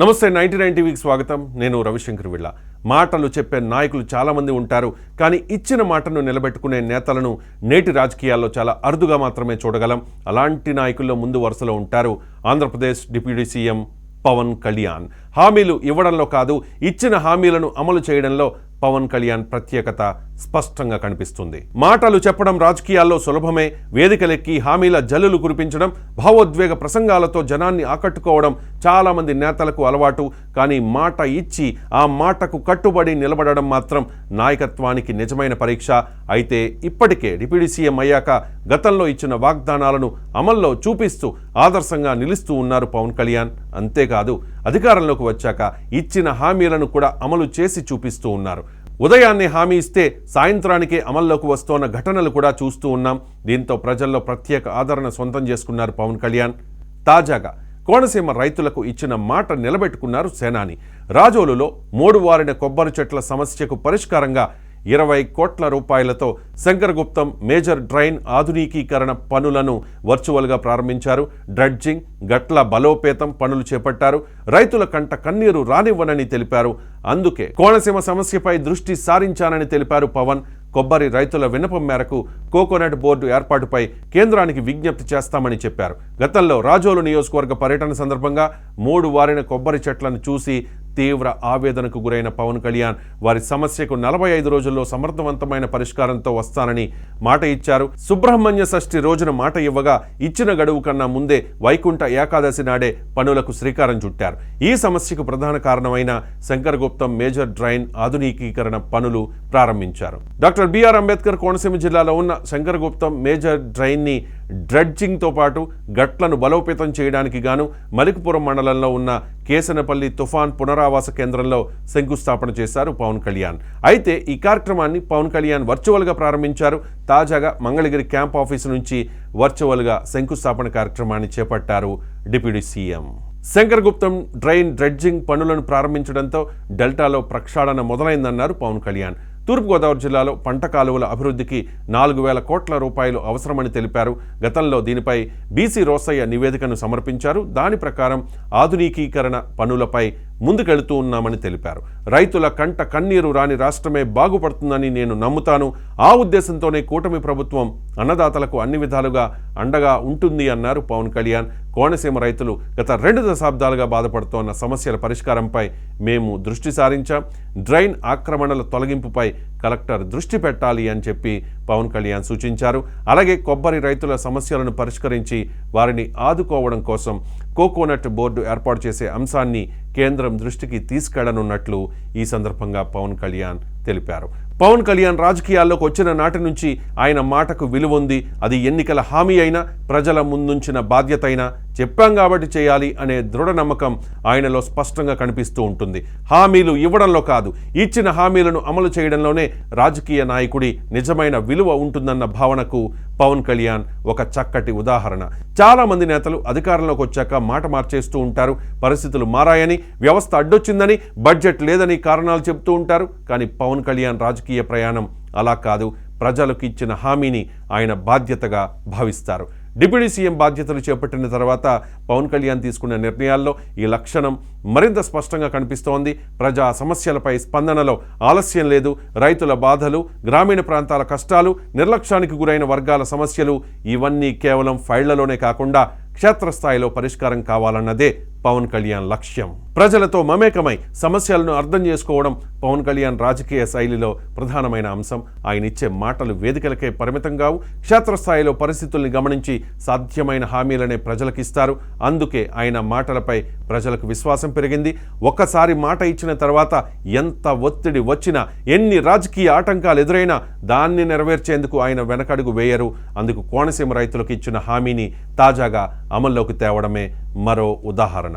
నమస్తే 99 టీవీకి స్వాగతం. నేను రవిశంకర్ విళ్ళ. మాటలు చెప్పే నాయకులు చాలామంది ఉంటారు, కానీ ఇచ్చిన మాటను నిలబెట్టుకునే నేతలను నేటి రాజకీయాల్లో చాలా అరుదుగా మాత్రమే చూడగలం. అలాంటి నాయకుల్లో ముందు వరుసలో ఉంటారు ఆంధ్రప్రదేశ్ డిప్యూటీ సీఎం పవన్ కళ్యాణ్. హామీలు ఇవ్వడంలో కాదు, ఇచ్చిన హామీలను అమలు చేయడంలో పవన్ కళ్యాణ్ ప్రత్యేకత స్పష్టంగా కనిపిస్తుంది. మాటలు చెప్పడం రాజకీయాల్లో సులభమే. వేదికలెక్కి హామీల జల్లులు కురిపించడం, భావోద్వేగ ప్రసంగాలతో జనాన్ని ఆకట్టుకోవడం చాలామంది నేతలకు అలవాటు. కానీ మాట ఇచ్చి ఆ మాటకు కట్టుబడి నిలబడడం మాత్రం నాయకత్వానికి నిజమైన పరీక్ష. అయితే ఇప్పటికే డిప్యూటీ సీఎం అయ్యాక గతంలో ఇచ్చిన వాగ్దానాలను అమల్లో చూపిస్తూ ఆదర్శంగా నిలుస్తూ ఉన్నారు పవన్ కళ్యాణ్. అంతేకాదు, అధికారంలోకి వచ్చాక ఇచ్చిన హామీలను కూడా అమలు చేసి చూపిస్తూ ఉన్నారు. ఉదయాన్నే హామీ ఇస్తే సాయంత్రానికే అమల్లోకి వస్తోన్న ఘటనలు కూడా చూస్తూ ఉన్నాం. దీంతో ప్రజల్లో ప్రత్యేక ఆదరణ సొంతం చేసుకున్నారు పవన్ కళ్యాణ్. తాజాగా కోనసీమ రైతులకు ఇచ్చిన మాట నిలబెట్టుకున్నారు సేనాని. రాజోలులో మోడువారిన కొబ్బరి చెట్ల సమస్యకు పరిష్కారంగా 20 కోట్ల రూపాయలతో శంకరగుప్తం మేజర్ డ్రైన్ ఆధునికీకరణ పనులను వర్చువల్గా ప్రారంభించారు. డ్రెడ్జింగ్, గట్ల బలోపేతం పనులు చేపట్టారు. రైతుల కంట కన్నీరు రానివ్వనని తెలిపారు. అందుకే కోనసీమ సమస్యపై దృష్టి సారించానని తెలిపారు పవన్. కొబ్బరి రైతుల విన్నపం మేరకు కోకోనట్ బోర్డు ఏర్పాటుపై కేంద్రానికి విజ్ఞప్తి చేస్తామని చెప్పారు. గతంలో రాజోలు నియోజకవర్గ పర్యటన సందర్భంగా 3 వారిన కొబ్బరి చెట్లను చూసి తీవ్ర ఆవేదనకు గురైన పవన్ కళ్యాణ్ వారి సమస్యకు 45 రోజుల్లో సమర్థవంతమైన పరిష్కారంతో వస్తానని మాట ఇచ్చారు. సుబ్రహ్మణ్య షష్ఠి రోజున మాట ఇవ్వగా ఇచ్చిన గడువు కన్నా ముందే వైకుంఠ ఏకాదశి నాడే పనులకు శ్రీకారం చుట్టారు. ఈ సమస్యకు ప్రధాన కారణమైన శంకరగుప్తం మేజర్ డ్రైన్ ఆధునికీకరణ పనులు ప్రారంభించారు. డాక్టర్ బిఆర్ అంబేద్కర్ కోనసీమ జిల్లాలో ఉన్న శంకరగుప్తం మేజర్ డ్రైన్ని డ్రెడ్జింగ్తో పాటు గట్లను బలోపేతం చేయడానికి గాను మలికిపురం మండలంలో ఉన్న కేసనపల్లి తుఫాన్ పునరావాస కేంద్రంలో శంకుస్థాపన చేశారు పవన్ కళ్యాణ్. అయితే ఈ కార్యక్రమాన్ని పవన్ కళ్యాణ్ వర్చువల్గా ప్రారంభించారు. తాజాగా మంగళగిరి క్యాంప్ ఆఫీసు నుంచి వర్చువల్గా శంకుస్థాపన కార్యక్రమాన్ని చేపట్టారు deputy CM. Shankaraguptam drain dredging పనులను ప్రారంభించడంతో డెల్టాలో ప్రక్షాళన మొదలైందన్నారు పవన్ కళ్యాణ్. తూర్పుగోదావరి జిల్లాలో పంట కాలువల అభివృద్ధికి 4,000 కోట్ల రూపాయలు అవసరమని తెలిపారు. గతంలో దీనిపై బీసీ రోసయ్య నివేదికను సమర్పించారు. దాని ప్రకారం ఆధునికీకరణ పనులపై ముందుకెళ్తూ ఉన్నామని తెలిపారు. రైతుల కంట కన్నీరు రాని రాష్ట్రమే బాగుపడుతుందని నేను నమ్ముతాను. ఆ ఉద్దేశంతోనే కూటమి ప్రభుత్వం అన్నదాతలకు అన్ని విధాలుగా అండగా ఉంటుంది అన్నారు పవన్ కళ్యాణ్. కోనసీమ రైతులు గత 2 దశాబ్దాలుగా బాధపడుతోన్న సమస్యల పరిష్కారంపై మేము దృష్టి సారించాం. డ్రైన్ ఆక్రమణల తొలగింపుపై కలెక్టర్ దృష్టి పెట్టాలి అని చెప్పి పవన్ కళ్యాణ్ సూచించారు. అలాగే కొబ్బరి రైతుల సమస్యలను పరిష్కరించి వారిని ఆదుకోవడం కోసం కోకోనట్ బోర్డు ఏర్పాటు చేసే అంశాన్ని కేంద్రం దృష్టికి తీసుకెళ్లనున్నట్లు ఈ సందర్భంగా పవన్ కళ్యాణ్ తెలిపారు. పవన్ కళ్యాణ్ రాజకీయాల్లోకి వచ్చిన నాటి నుంచి ఆయన మాటకు విలువ ఉంది. అది ఎన్నికల హామీ అయినా, ప్రజల ముందుంచిన బాధ్యత అయినా చెప్పాం కాబట్టి చేయాలి అనే దృఢ నమ్మకం ఆయనలో స్పష్టంగా కనిపిస్తూ ఉంటుంది. హామీలు ఇవ్వడంలో కాదు, ఇచ్చిన హామీలను అమలు చేయడంలోనే రాజకీయ నాయకుడి నిజమైన విలువ ఉంటుందన్న భావనకు పవన్ కళ్యాణ్ ఒక చక్కటి ఉదాహరణ. చాలామంది నేతలు అధికారంలోకి వచ్చాక మాట మార్చేస్తూ ఉంటారు. పరిస్థితులు మారాయని, వ్యవస్థ అడ్డొచ్చిందని, బడ్జెట్ లేదని కారణాలు చెబుతూ ఉంటారు. కానీ పవన్ కళ్యాణ్ రాజకీయ ప్రయాణం అలా కాదు. ప్రజలకు ఇచ్చిన హామీని ఆయన బాధ్యతగా భావిస్తారు. డిప్యూటీ సీఎం బాధ్యతలు చేపట్టిన తర్వాత పవన్ కళ్యాణ్ తీసుకున్న నిర్ణయాల్లో ఈ లక్షణం మరింత స్పష్టంగా కనిపిస్తోంది. ప్రజా సమస్యలపై స్పందనలో ఆలస్యం లేదు. రైతుల బాధలు, గ్రామీణ ప్రాంతాల కష్టాలు, నిర్లక్ష్యానికి గురైన వర్గాల సమస్యలు ఇవన్నీ కేవలం ఫైళ్లలోనే కాకుండా క్షేత్రస్థాయిలో పరిష్కారం కావాలన్నదే పవన్ కళ్యాణ్ లక్ష్యం. ప్రజలతో మమేకమై సమస్యలను అర్థం చేసుకోవడం పవన్ కళ్యాణ్ రాజకీయ శైలిలో ప్రధానమైన అంశం. ఆయన ఇచ్చే మాటలు వేదికలకే పరిమితం కావు. క్షేత్రస్థాయిలో పరిస్థితుల్ని గమనించి సాధ్యమైన హామీలనే ప్రజలకిస్తారు. అందుకే ఆయన మాటలపై ప్రజలకు విశ్వాసం పెరిగింది. ఒక్కసారి మాట ఇచ్చిన తర్వాత ఎంత ఒత్తిడి వచ్చినా, ఎన్ని రాజకీయ ఆటంకాలు ఎదురైనా దాన్ని నెరవేర్చేందుకు ఆయన వెనకడుగు వేయరు. అందుకు కోనసీమ రైతులకు ఇచ్చిన హామీని తాజాగా అమల్లోకి తేవడమే మరో ఉదాహరణ.